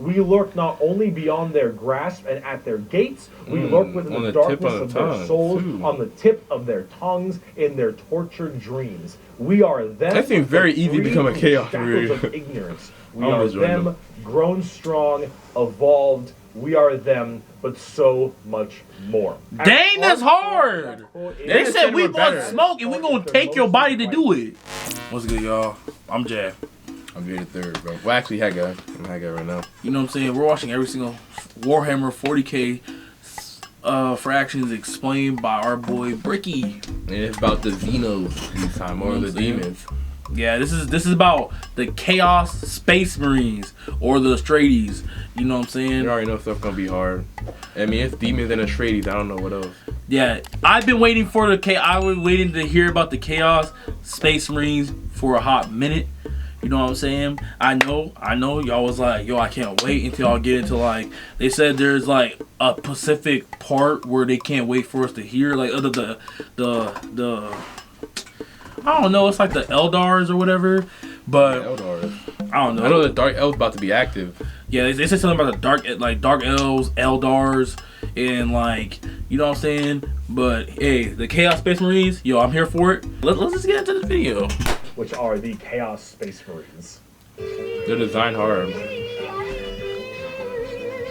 We lurk not only beyond their grasp and at their gates, we lurk within the darkness of their souls, on the tip of their tongues, in their tortured dreams. We are them. That seems very easy to become a chaos warrior. Of ignorance. We are them, grown strong, evolved. We are them, but so much more. Dang, that's hard. They said we gonna smoke and we gonna take your body to do it. What's good, y'all? I'm Jay. I'm Jay the Third, bro. Well, actually, Hat Guy. I'm Hat Guy right now. You know what I'm saying? We're watching every single Warhammer 40k fractions explained by our boy Bricky. And it's about the Xenos this time, or the demons. Yeah, this is about the Chaos Space Marines or the Stradies. You know what I'm saying? You already know stuff's gonna be hard. I mean, it's demons and the Stradies. I don't know what else. Yeah, I've been waiting for I was waiting to hear about the Chaos Space Marines for a hot minute. You know what I'm saying? I know. Y'all was like, yo, I can't wait until y'all get into like. They said there's like a Pacific part where they can't wait for us to hear like the. I don't know. It's like the Eldars or whatever, but Eldars. I don't know. I know the Dark Elves about to be active. Yeah, they said something about the Dark Elves, Eldars, and like, you know what I'm saying. But hey, the Chaos Space Marines, yo, I'm here for it. Let's just get into this video. Which are the Chaos Space Marines. They're designed hard.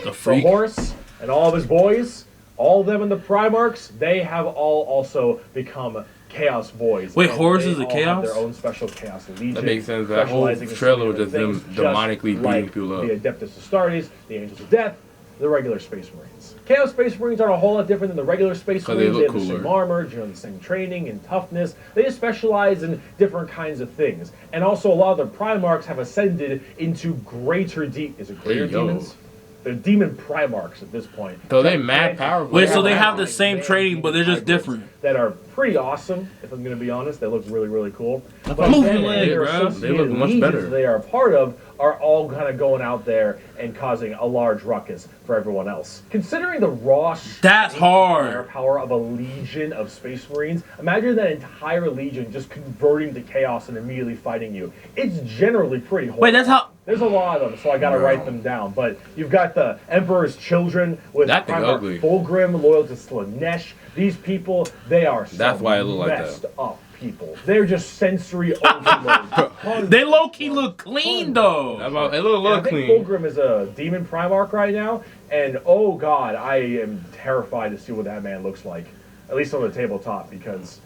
The freak. The Horse and all of his boys, all of them in the Primarchs, they have all also become Chaos boys. Wait, Horus is a Chaos? Their own special Chaos Legion. That makes sense. That whole trailer was just them demonically beating people up. The Adeptus Astartes, the Angels of Death, the regular Space Marines. Chaos Space Marines aren't a whole lot different than the regular Space Marines. They have the same armor, the same training and toughness. They just specialize in different kinds of things. And also a lot of the Primarchs have ascended into greater demons? They're demon Primarchs at this point. So they're mad powerful. Wait, so they have the same training, but they're just different. That are pretty awesome, if I'm going to be honest. They look really, really cool. But moving leg, bro. They look much better. They are a part of are all kind of going out there and causing a large ruckus for everyone else. Considering the raw firepower of a legion of Space Marines, imagine that entire legion just converting to chaos and immediately fighting you. It's generally pretty horrible. Wait, that's how... There's a lot of them, so I gotta write them down. But you've got the Emperor's Children with Primarch Fulgrim, loyal to Slanesh. These people, they are messed up people. They're just sensory overload. They low-key look clean, though. They look clean. I think Fulgrim is a demon Primarch right now, and oh god, I am terrified to see what that man looks like. At least on the tabletop, because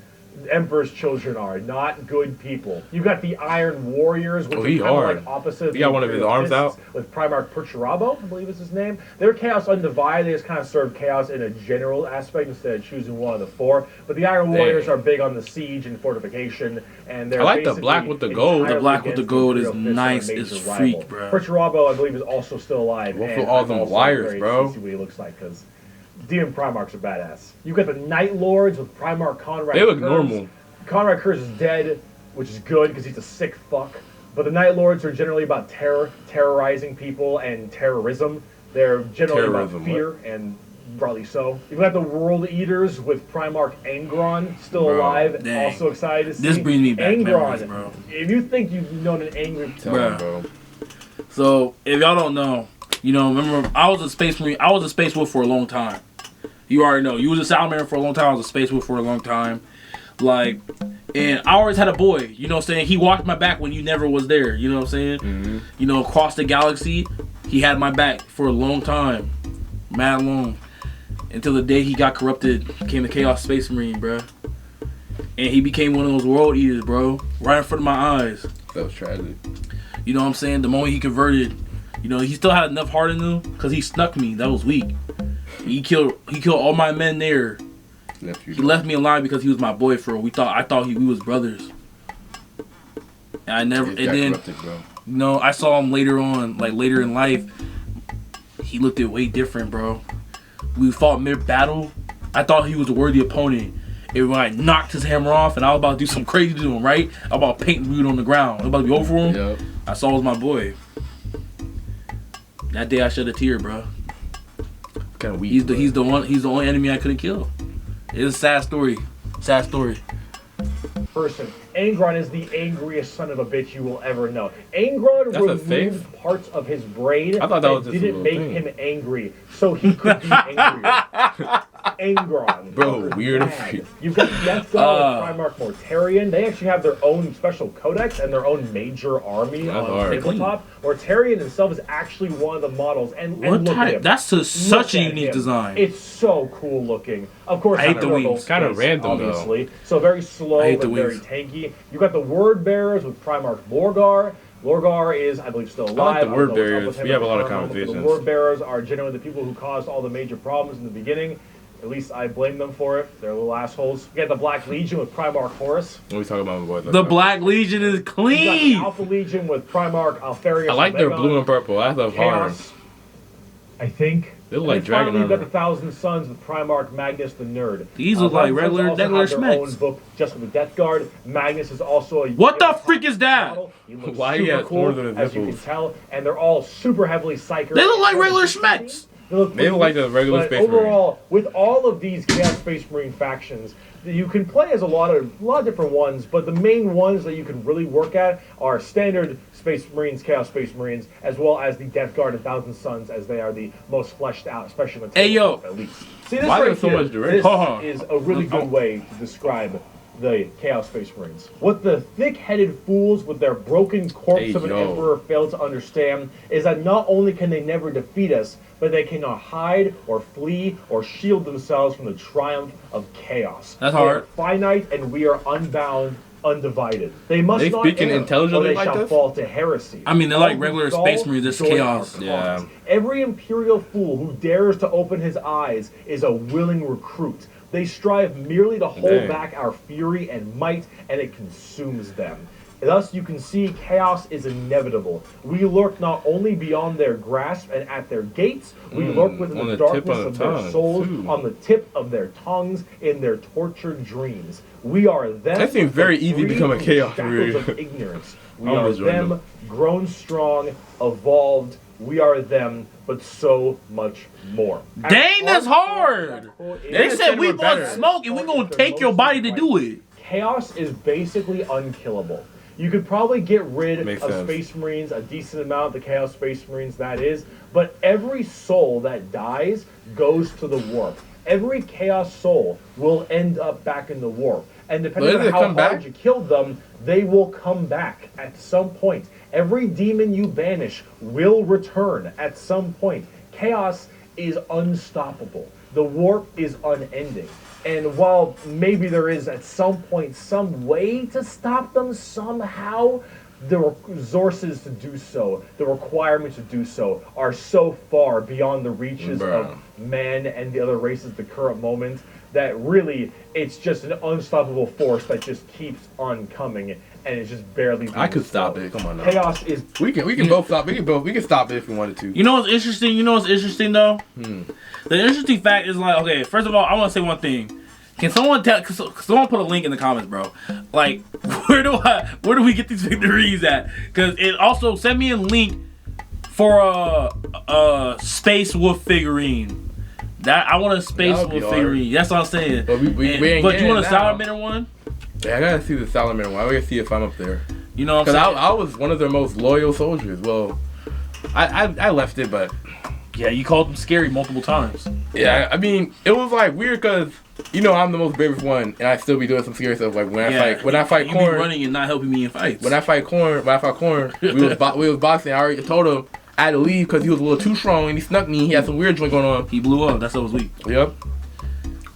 Emperor's Children are not good people. You got the Iron Warriors, which are kind of like opposite. He got one of his arms out. With Primarch Perturabo, I believe is his name. They're Chaos Undivided. They just kind of serve Chaos in a general aspect instead of choosing one of the four. But the Iron Warriors are big on the siege and fortification, and they're I like the black with the gold. The black with the gold is nice as freak, bro. Perturabo, I believe, is also still alive. What's with all them wires, bro? See what he looks like, because Demon Primarchs are badass. You got the Night Lords with Primarch Conrad. They look normal. Conrad Kurz is dead, which is good because he's a sick fuck. But the Night Lords are generally about terrorizing people and terrorism. They're generally about fear, and probably so. You've got the World Eaters with Primarch Angron still alive. Dang. Also excited to see. This brings me back Angron, memories, bro. If you think you've known an angry bro. So if y'all don't know, you know, remember I was a Space Marine. I was a Space Wolf for a long time. You already know. You was a Salamander for a long time. I was a Space Wolf for a long time. Like, and I always had a boy, you know what I'm saying? He walked my back when you never was there, you know what I'm saying? Mm-hmm. You know, across the galaxy, he had my back for a long time. Mad long. Until the day he got corrupted, became a Chaos Space Marine, bro. And he became one of those World Eaters, bro. Right in front of my eyes. That was tragic. You know what I'm saying? The moment he converted, you know, he still had enough heart in him, because he snuck me. That was weak. He killed all my men there. He left me alive because he was my boyfriend. I thought we was brothers. And I never. And then, you know, I saw him later on, like later in life. He looked at way different, bro. We fought mid battle. I thought he was a worthy opponent. And when I knocked his hammer off, and I was about to do some crazy to him, right? I was about to paint the on the ground. I was about to be over him. Yep. I saw it was my boy. That day I shed a tear, bro. Kind of weak. He's the only enemy I couldn't kill. It's a sad story. Sad story. person. Angron is the angriest son of a bitch you will ever know. Angron removed parts of his brain that didn't make him angry, so he could be angrier. Angron. Bro, weird. You've got Death Guard and Primarch Mortarion. They actually have their own special codex and their own major army on tabletop. Mortarion himself is actually one of the models. And look at him. That's such a unique design. It's so cool looking. Of course, I hate the wings. Kind of random, obviously. Though. So very slow but very tanky. You got the Word Bearers with Primarch Lorgar. Lorgar is, I believe, still alive. I like the Word Bearers. We have a lot of conversations. The Word Bearers are generally the people who caused all the major problems in the beginning. At least I blame them for it. They're little assholes. We got the Black Legion with Primarch Horus. What are we talking about, boys? The Black Legion is clean. You got the Alpha Legion with Primarch Alfarius. I like their blue and purple. I love Chaos. I think. They look like Dragon Armor. You've got the Thousand Suns with Primarch Magnus the Nerd. These look like regular Schmecks. Own book just with the Death Guard. Magnus is also a what the freak is that? Why he has cool, more than his as you can tell, and they're all super heavily psychered. They look like regular Schmecks. They look like the regular Space Marine. Overall, with all of these Chaos Space Marine factions, you can play as a lot of different ones, but the main ones that you can really work at are standard Space Marines, Chaos Space Marines, as well as the Death Guard and Thousand Suns, as they are the most fleshed out, especially in the at least. See, this why right there's so much direct? This is a really good way to describe the Chaos Space Marines. What the thick-headed fools with their broken corpse of an emperor fail to understand is that not only can they never defeat us, but they cannot hide or flee or shield themselves from the triumph of chaos. That's hard. We are finite and we are unbound, undivided. They must not speaking err, intelligently or they like shall this? fall to heresy. I mean, they're like regular Space Marines. It's chaos. Yeah. Every Imperial fool who dares to open his eyes is a willing recruit. They strive merely to hold back our fury and might, and it consumes them. Thus, you can see chaos is inevitable. We lurk not only beyond their grasp and at their gates, we lurk within the darkness of their souls, on the tip of their tongues, in their tortured dreams. We are them. That seems very easy to become a chaos warrior. Of ignorance. We are them, grown strong, evolved. We are them, but so much more. Dang, that's hard. They said we want smoke and we're going to take your body to do it. Chaos is basically unkillable. You could probably get rid of Space Marines, a decent amount, the Chaos Space Marines that is, but every soul that dies goes to the warp. Every Chaos soul will end up back in the warp. And depending on how hard you killed them, they will come back at some point. Every demon you banish will return at some point. Chaos is unstoppable. The warp is unending. And while maybe there is at some point some way to stop them somehow, the resources to do so, the requirements to do so, are so far beyond the reaches of man and the other races at the current moment that really it's just an unstoppable force that just keeps on coming, and it's just barely. I could stop it. Come on now. Chaos is. We can both stop. We can stop it if we wanted to. You know what's interesting? though? The interesting fact is like, okay, first of all, I want to say one thing. Can someone someone put a link in the comments, bro? Like, where do we get these figurines at? Because it also send me a link for a Space Wolf figurine. That I want a Space Wolf figurine. That's what I'm saying. But but you want a Salamander one? Yeah, I gotta see the Salamander one. I gotta see if I'm up there. You know what I'm saying? Because I was one of their most loyal soldiers. Well, I left it, but yeah, you called them scary multiple times. Yeah, I mean, it was like weird because you know I'm the most bravest one, and I still be doing some scary stuff. Like when I fight you Corn, be running and not helping me in fights. When I fight Corn, we was boxing. I already told him I had to leave because he was a little too strong and he snuck me. He had some weird joint going on. He blew up. That's what was weak. Yep.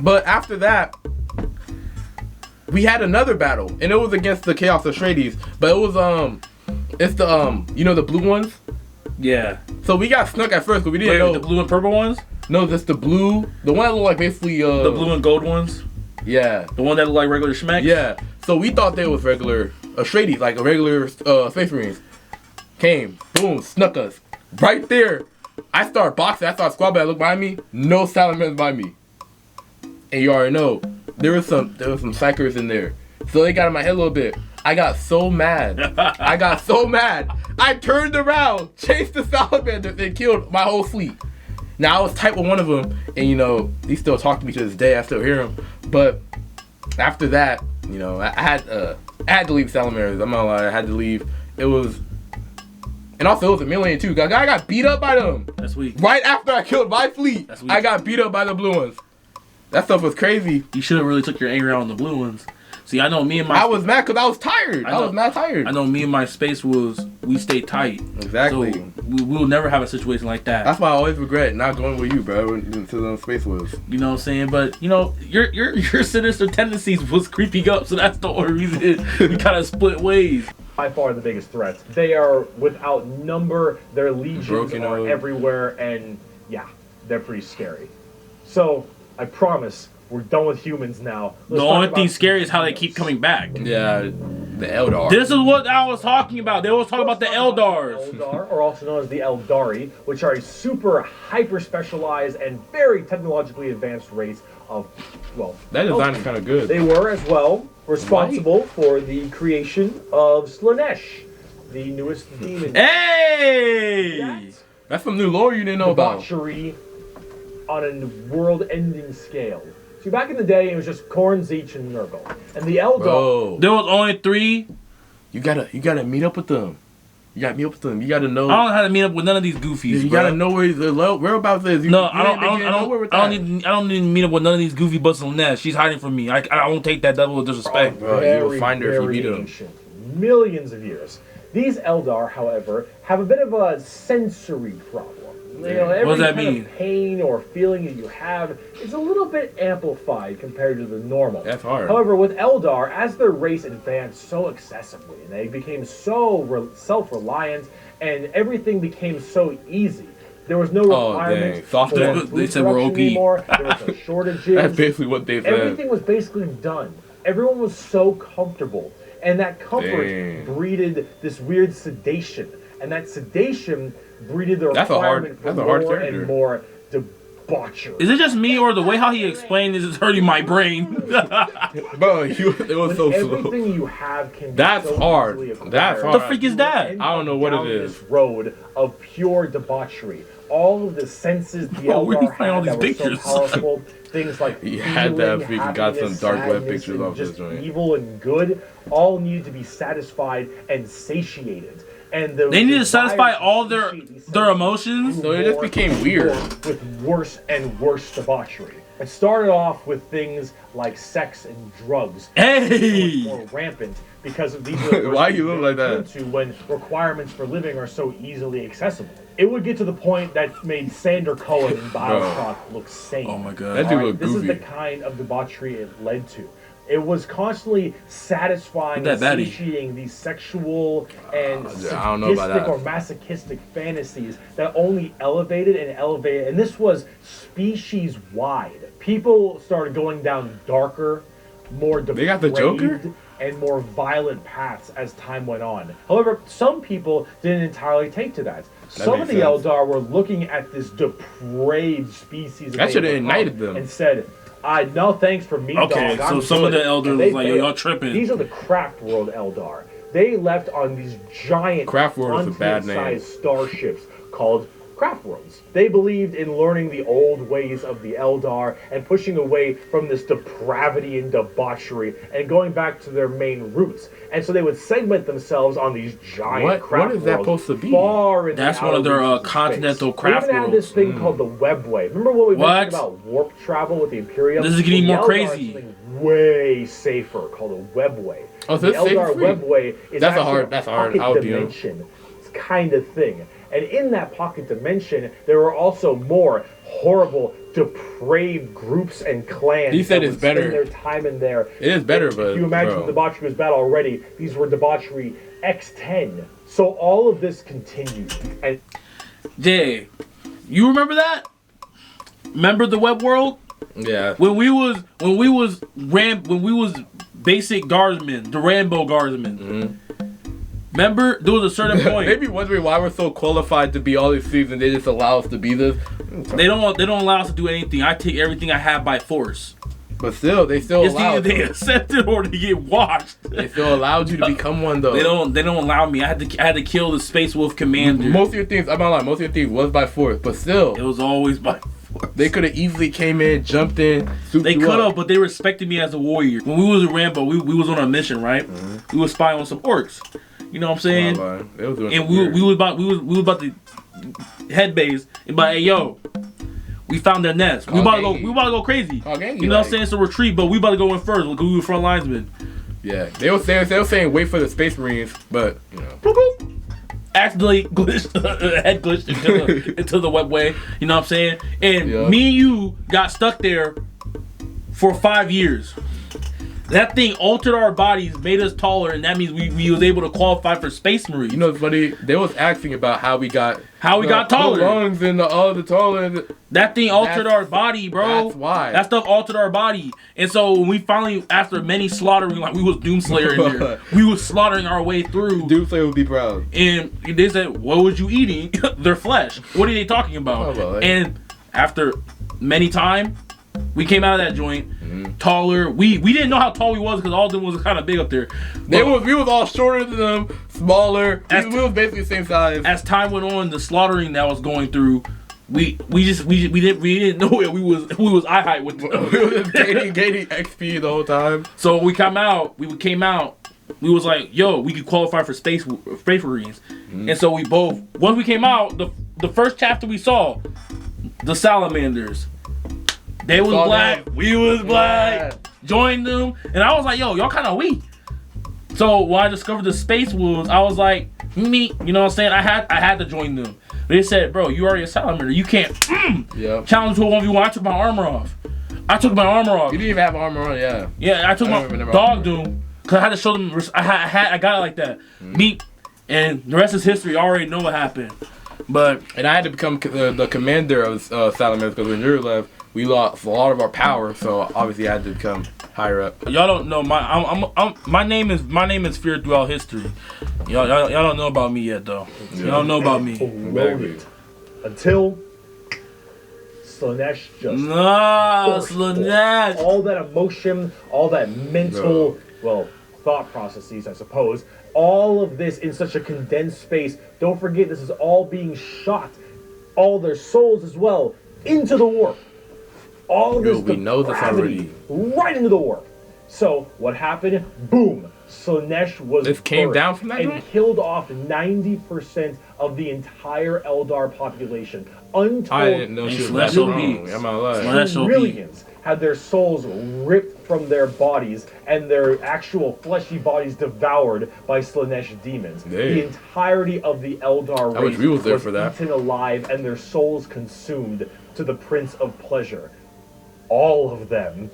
But after that, we had another battle, and it was against the Chaos Atreides. But it was it's the you know the blue ones. Yeah. So we got snuck at first, but we didn't know the blue and purple ones. No, just the blue. The one that looked like basically the blue and gold ones. Yeah. The one that looked like regular Schmecks. Yeah. So we thought they was regular Atreides, like a regular Space Marines. Came, boom, snuck us. Right there, I start boxing. I start squad, but I look behind me. No salamanders by me. And you already know there was some psychers in there, so they got in my head a little bit. I got so mad. I turned around, chased the salamanders, and killed my whole fleet. Now I was tight with one of them, and you know he still talks to me to this day. I still hear him. But after that, You know, I had to leave Salamanders. I'm not lying. I had to leave. It was, and also it was a million too. I got beat up by them. That's weak. Right after I killed my fleet, I got beat up by the blue ones. That stuff was crazy. You should have really took your anger out on the blue ones. See, I know me and my... I was mad because I was tired. I was mad tired. I know me and my space wolves, we stay tight. Exactly. So we'll never have a situation like that. That's why I always regret not going with you, bro, to the space wolves. You know what I'm saying? But, you know, your sinister tendencies was creeping up, so that's the only reason we kind of split ways. By far the biggest threats. They are without number. Their legions are everywhere, and yeah, they're pretty scary. So, I promise, we're done with humans now. The only thing scary is how they keep coming back. Yeah, the Eldar. This is what I was talking about. They always talk about the Eldars. Eldar, or also known as the Eldari, which are a super hyper-specialized and very technologically advanced race of, well... That design is kind of good. They were, as well, responsible for the creation of Slanesh, the newest demon. Hey! That's some new lore you didn't know about. Debauchery on a world-ending scale. See, back in the day, it was just Khorne, Zeech, and Nurgle. And the Eldar... Bro. There was only 3. You gotta meet up with them. You gotta meet up with them. You gotta know... I don't know how to meet up with none of these goofies, You gotta know where the whereabouts is. I don't need to meet up with none of these goofy butts on that. She's hiding from me. I won't take that level of disrespect. Bro, you will find her if you meet them. Millions of years. These Eldar, however, have a bit of a sensory problem. You know, every what does that kind mean? of pain or feeling that you have is a little bit amplified compared to the normal. That's hard. However, with Eldar, as their race advanced so excessively, and they became so self-reliant, and everything became so easy, there was no requirement for food production anymore. There was no shortages. That's basically what they said. Everything was basically done. Everyone was so comfortable, and that comfort breeded this weird sedation, and that sedation breeded the requirement for more and more debauchery. Is it just me, or the way how he explained this is hurting my brain? Bro, it was so slow. Everything you have can be That's so hard. Acquired. That's hard. What the freak is that? I don't know what it is. This road of pure debauchery. All of the senses the Eldar had that were so powerful, things like feeling, got some dark web pictures and of just this joint. evil and good, all needed to be satisfied and satiated. And they need to satisfy all their emotions. So it just became weird. With worse and worse debauchery. It started off with things like sex and drugs. Hey! More rampant because of these. Why you look like that? When requirements for living are so easily accessible. It would get to the point that made Sander Cohen in Bioshock look sane. Oh my god. That dude looked goofy. This is the kind of debauchery it led to. It was constantly satisfying and satiating these sexual and sadistic or masochistic fantasies that only elevated and elevated. And this was species-wide. People started going down darker, more depraved, and more violent paths as time went on. However, some people didn't entirely take to that. Some of the Eldar were looking at this depraved species that should have ignited them and said, no thanks for me, okay, dog. so some of the Eldar was like, yo, y'all tripping. These are the Craft World Eldar. They left on these giant, Craft World is a bad name. starships called Craft Worlds. They believed in learning the old ways of the Eldar and pushing away from this depravity and debauchery and going back to their main roots. And so they would segment themselves on these giant craft worlds. What is that supposed to be? That's one of their continental craft worlds. They even had this thing called the Webway. Remember what we mentioned about warp travel with the Imperium? This is getting more crazy. Something way safer called a Webway. Oh, so the Eldar Webway is that's a hard dimension. It's kind of thing. And in that pocket dimension, there were also more horrible, depraved groups and clans. You said it's better. Spend their time in there. It is better, but if you imagine the debauchery was bad already, these were debauchery X10. So all of this continued. And Jay, you remember that? Remember the web world? Yeah. When we was basic guardsmen, the Rambo guardsmen. Mm-hmm. Remember, there was a certain point. Maybe wondering why we're so qualified to be all these things, and they just allow us to be this. They don't allow us to do anything. I take everything I have by force. But still, they still allow. They accept it or they get washed. They still allowed you to become one though. They don't allow me. I had to kill the Space Wolf commander. Most of your things, I'm not lying. Most of your things was by force, but still, it was always by force. They could have easily came in, jumped in, They could have, but they respected me as a warrior. When we was in Rambo, we was on a mission, right? We was spying on some orcs. You know what I'm saying? And we was about to head base and be like, hey yo, we found their nest. We about to go crazy. You know what I'm saying? So retreat, but we about to go in first because we were front linesmen. Yeah, they were saying wait for the Space Marines, but you know, accidentally head glitched into the webway. You know what I'm saying? And me and you got stuck there for 5 years. That thing altered our bodies, made us taller, and that means we was able to qualify for Space Marines. You know, it's funny. They was asking about how we got taller. The lungs and the taller. That thing altered our body, bro. That's why. That stuff altered our body. And so when we finally, after many slaughtering, like we was Doomslayer in there, we was slaughtering our way through. Doomslayer would be proud. And they said, "What was you eating? Their flesh. What are they talking about?" And after many time, we came out of that joint. Taller. We didn't know how tall we was because all of them was kind of big up there. We was all shorter than them, smaller. We was basically the same size. As time went on, the slaughtering that was going through, we didn't know it. We was eye height with them. We were just gaining XP the whole time. So when we came out, we was like, yo, we could qualify for Space Marines. And so we both, once we came out, the first chapter we saw, the Salamanders. They was black, we was black, joined them, and I was like, yo, y'all kind of weak. So when I discovered the Space Wolves, I was like, me, you know what I'm saying? I had to join them. They said, bro, you already a Salamander, you can't challenge to a 1v1. I took my armor off. You didn't even have armor on, yeah. Yeah, I took my dog doom, because I had to show them, I got it like that. Me, and the rest is history. I already know what happened. And I had to become the commander of Salamanders, because when you left, we lost a lot of our power, so obviously I had to become higher up. Y'all don't know my name is feared throughout history. Y'all don't know about me yet though. Y'all don't know about me. Until Slaanesh just Slaanesh. All that emotion, all that mental thought processes, I suppose. All of this in such a condensed space. Don't forget, this is all being shot, all their souls as well, into the warp. All of this we know this already. Right into the warp. So what happened? Boom. Slaanesh was came down from that and killed off 90% of the entire Eldar population. Untold I didn't know she was that strong. I'm not lying. Trillions had their souls ripped from their bodies and their actual fleshy bodies devoured by Slaanesh demons. Hey. The entirety of the Eldar race was there for that. eaten alive and their souls consumed to the Prince of Pleasure. All of them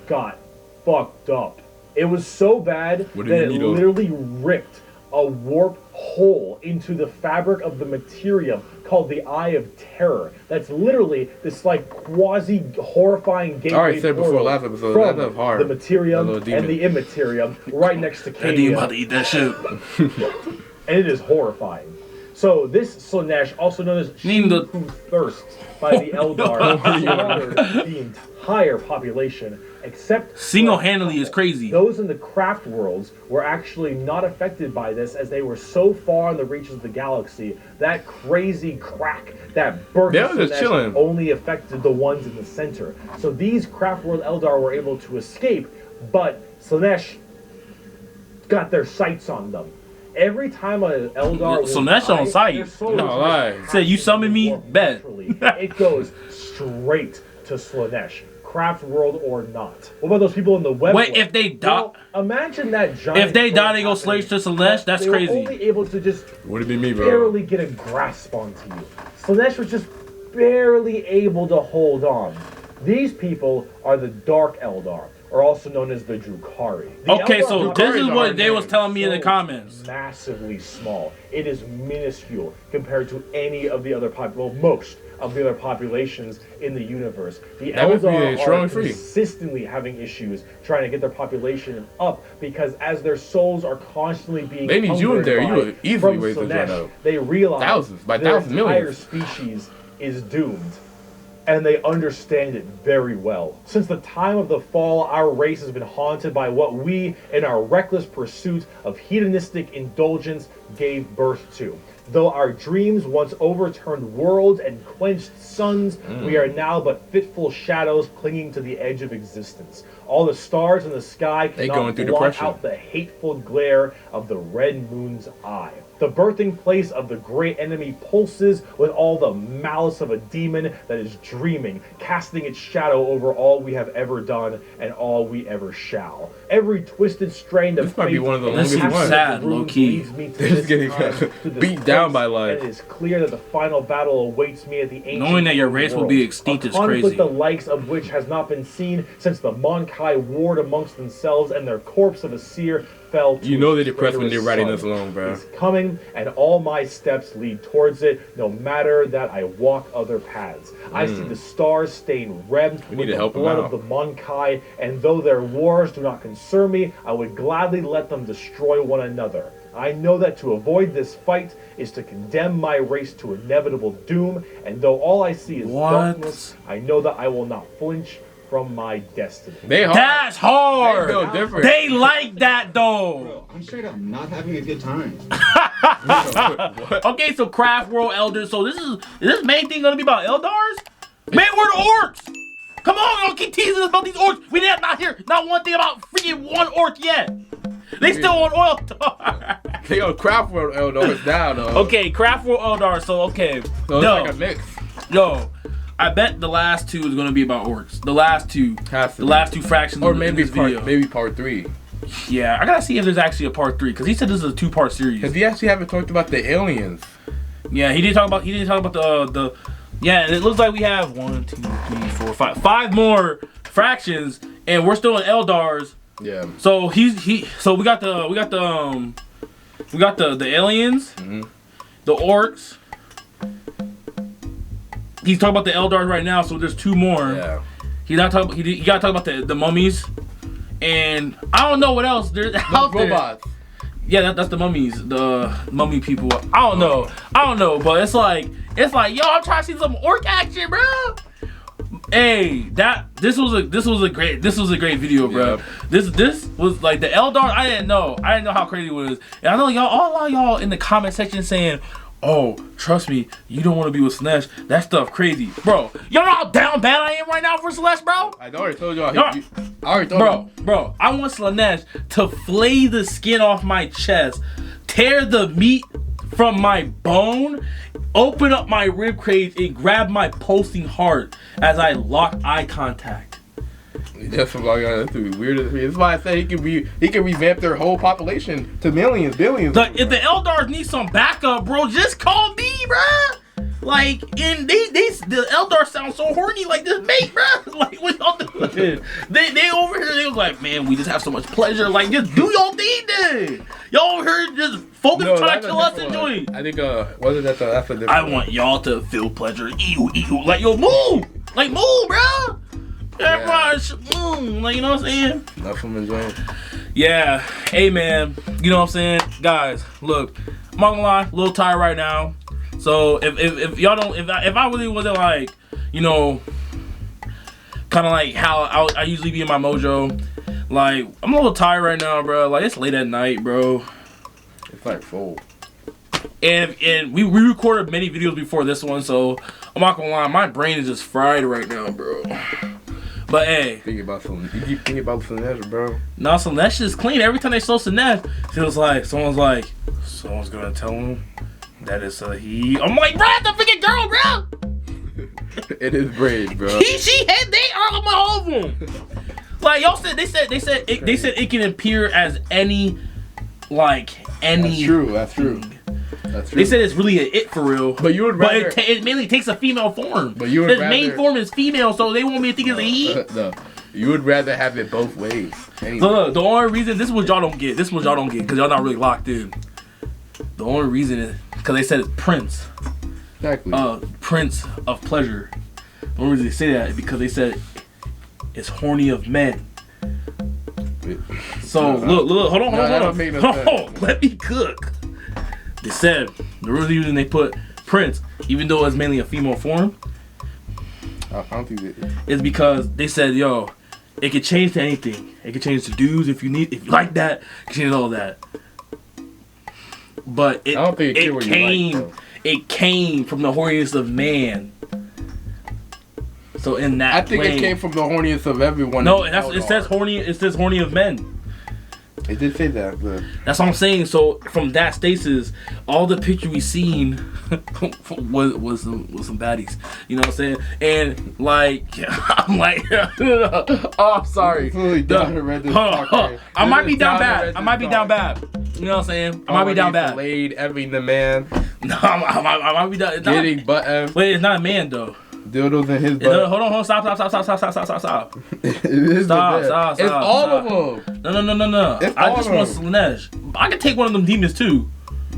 got fucked up. It was so bad that it literally ripped a warp hole into the fabric of the materium called the Eye of Terror. That's literally this like quasi-horrifying gateway. I already said before last episode, that's hard. The materium and the immaterium right next to Cadia. That demon about to eat that shit. And it is horrifying. So this Slaanesh, also known as She Who Thirsts by the Eldar, slaughtered the entire population except single-handedly is crazy. Those in the craft worlds were actually not affected by this, as they were so far in the reaches of the galaxy. That crazy crack, that burnt Slaanesh only affected the ones in the center. So these craft world Eldar were able to escape, but Slaanesh got their sights on them. Every time an Eldar Slaanesh on sight. No lie. Say you summon me, bet. It goes straight to Slaanesh. Craft world or not. What about those people in the web? Wait, if they die, well, imagine that giant. If they die, they go slaves to Slaanesh. That's crazy. They were only able to just me, bro? Barely get a grasp onto you. Slaanesh was just barely able to hold on. These people are the Dark Eldar, or also known as the Drukhari. Okay, so this is what they was telling me in the comments. Massively small. It is minuscule compared to any of the other most of the other populations in the universe. The Eldar are consistently having issues trying to get their population up because as their souls are constantly being they need you in there. You would easily raise the joint up. They realize thousands, millions. Entire species is doomed. And they understand it very well. Since the time of the fall, our race has been haunted by what we, in our reckless pursuit of hedonistic indulgence, gave birth to. Though our dreams once overturned worlds and quenched suns, we are now but fitful shadows clinging to the edge of existence. All the stars in the sky cannot blot out the hateful glare of the red moon's eye. The birthing place of the great enemy pulses with all the malice of a demon that is dreaming, casting its shadow over all we have ever done and all we ever shall. Every twisted strand of this might be one of the longest ones. Sad, low key. They're just getting beat down by life. And it is clear that the final battle awaits me at the ancient knowing that your race will be extinct is crazy. Conflict the likes of which has not been seen since the Monkai warred amongst themselves and their corpse of a seer fell to you know they're depressed when they're writing this alone, bro. It's coming, and all my steps lead towards it, no matter that I walk other paths. I see the stars stain red with the blood of the Monkai, and though their wars do not concern me, I would gladly let them destroy one another. I know that to avoid this fight is to condemn my race to inevitable doom, and though all I see is darkness, I know that I will not flinch from my destiny. That's hard. They feel different. They like that though. Bro, I'm straight up not having a good time. Okay, so Craft World Elders. So is this main thing gonna be about Eldars? Man, we're the orcs. Come on, don't keep teasing us about these orcs. We did not hear not one thing about freaking one orc yet. They still on Eldar. They on Craft World Eldars now, though. Okay, Craft World Eldar. So okay, so it's like a mix. Yo, I bet the last two is gonna be about orcs. The last two fractions. Or maybe maybe part 3. Yeah, I gotta see if there's actually a part 3 because he said this is a 2-part series. Because he actually haven't talked about the aliens. Yeah, he didn't talk about the. Yeah, and it looks like we have 1, 2, 3, 4, 5, 5 more fractions, and we're still in Eldars. Yeah. So so we got the aliens, the orcs. He's talking about the Eldars right now, so there's 2 more. Yeah. He's not talking. He got to talk about the mummies, and I don't know what else there's out there. Robots. Yeah, that's the mummies, the mummy people. I don't know, but it's like, yo, I'm trying to see some orc action, bro. Hey, this was a great video, bro. Yeah. This was like the Eldar. I didn't know how crazy it was, and I know all y'all in the comment section saying, oh, trust me, you don't want to be with Slanesh. That stuff crazy. Bro, you know how down bad I am right now for Slanesh, bro? I already told y'all. I already told you. Bro, I want Slanesh to flay the skin off my chest, tear the meat from my bone, open up my rib cage, and grab my pulsing heart as I lock eye contact. That's what weird. That's why I said he can revamp their whole population to millions, billions. If the Eldars need some backup, bro, just call me, bro. Like, and the Eldar sound so horny, like this mate, bro. Like, what y'all doing? They over here, they was like, man, we just have so much pleasure. Like, just do your thing, then. Y'all over here just focus trying to kill us and join. I think wasn't that that's a different I want y'all to feel pleasure. Ew. Like, yo, move. Like, move, bro. Everybody should move. Like, you know what I'm saying? That's what I'm enjoying. Yeah. Hey, man. You know what I'm saying? Guys, look. I'm not gonna lie. A little tired right now. So, if y'all don't... If I really wasn't, like, you know... Kind of like how I usually be in my mojo. Like, I'm a little tired right now, bro. Like, it's late at night, bro. It's like full. And we recorded many videos before this one, so I'm not gonna lie, my brain is just fried right now, bro. But hey, you keep thinking about Slanesh, bro. No, Slanesh is clean. Every time they show Slanesh, feels like someone's gonna tell him that it's a he. I'm like, bro, that's a freaking girl, bro. It is braids, bro. She had they are on all of them. Like y'all said, they said it can appear as any. That's true. That's true. They said it's really an it for real. But you would rather... But it mainly takes a female form. But you would His rather... main form is female, so they want me to think it's a he. No. You would rather have it both ways. Anyway. So look, the only reason... This is what y'all don't get. Because y'all not really locked in. The only reason is... Because they said it's Prince. Exactly. Prince of Pleasure. The only reason they say that is because they said it's horny of men. So, look, hold on. Let me cook. They said the reason they put Prince, even though it's mainly a female form, I don't think it is because they said, yo, it could change to anything. It could change to dudes if you like that. It can change all that. but I don't think it came. It came from the horniness of man. So in that, I think way, it came from the horniest of everyone. No, it says horny. It says horny of men. It did say that, but that's what I'm saying. So from that stasis, all the picture we seen was some baddies. You know what I'm saying? And like, I'm like, oh, I'm sorry. I might be down bad. I might be down bad. You know what I'm saying? I might be down bad. Laid every the man. No, I might be down. Getting butt F. Wait, it's not a man though. Dildos in his butt. Hold on, stop. It is Stop. It's all of them. No. I just want Slanesh. I can take one of them demons too.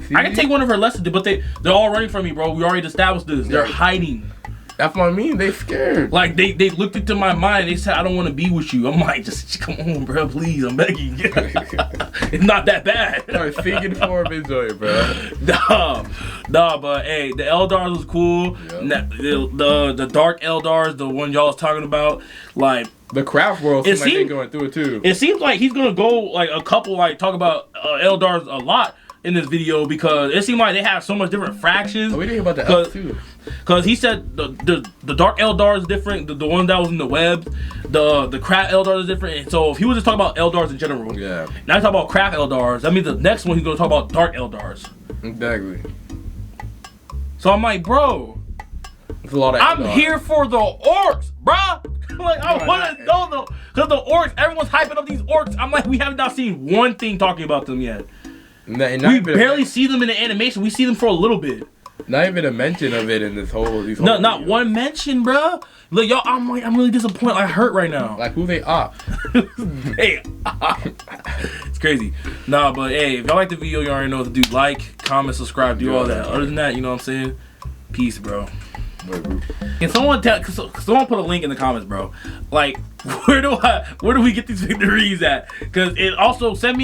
See? I can take one of her lessons, but they're all running from me, bro. We already established this. They're hiding. That's what I mean. They scared. Like they looked into my mind. They said, "I don't want to be with you." I'm like, just come on, bro. Please, I'm begging. It's not that bad. Start singing for him, enjoy it, bro. Nah, but hey, the Eldars was cool. Yep. The Dark Eldars, the one y'all was talking about, like the craft world. Seems like they're going through it too. It seems like he's gonna go like a couple, like talk about Eldars a lot in this video because it seemed like they have so much different fractions. Oh, we didn't hear about the elves too. Cause he said the Dark Eldar is different, the one that was in the web, the Craft Eldar is different. And so if he was just talking about Eldars in general, now he's talking about Craft Eldars. That means the next one he's gonna talk about Dark Eldars. Exactly. So I'm like, bro, it's a lot of I'm here for the orcs, bruh. Like I want to know though, cause the orcs, everyone's hyping up these orcs. I'm like, we have not seen one thing talking about them yet. We barely see them in the animation. We see them for a little bit. Not even a mention of it in this whole. No, not one mention, bro. Look, y'all, I'm really disappointed. I hurt right now. Like who they are? Hey, it's crazy. Nah, but hey, if y'all like the video, you already know what to do. Like, comment, subscribe, do all that. Other than that, you know what I'm saying? Peace, bro. Can someone someone put a link in the comments, bro? Like, where do we get these victories at? Cause it also send me a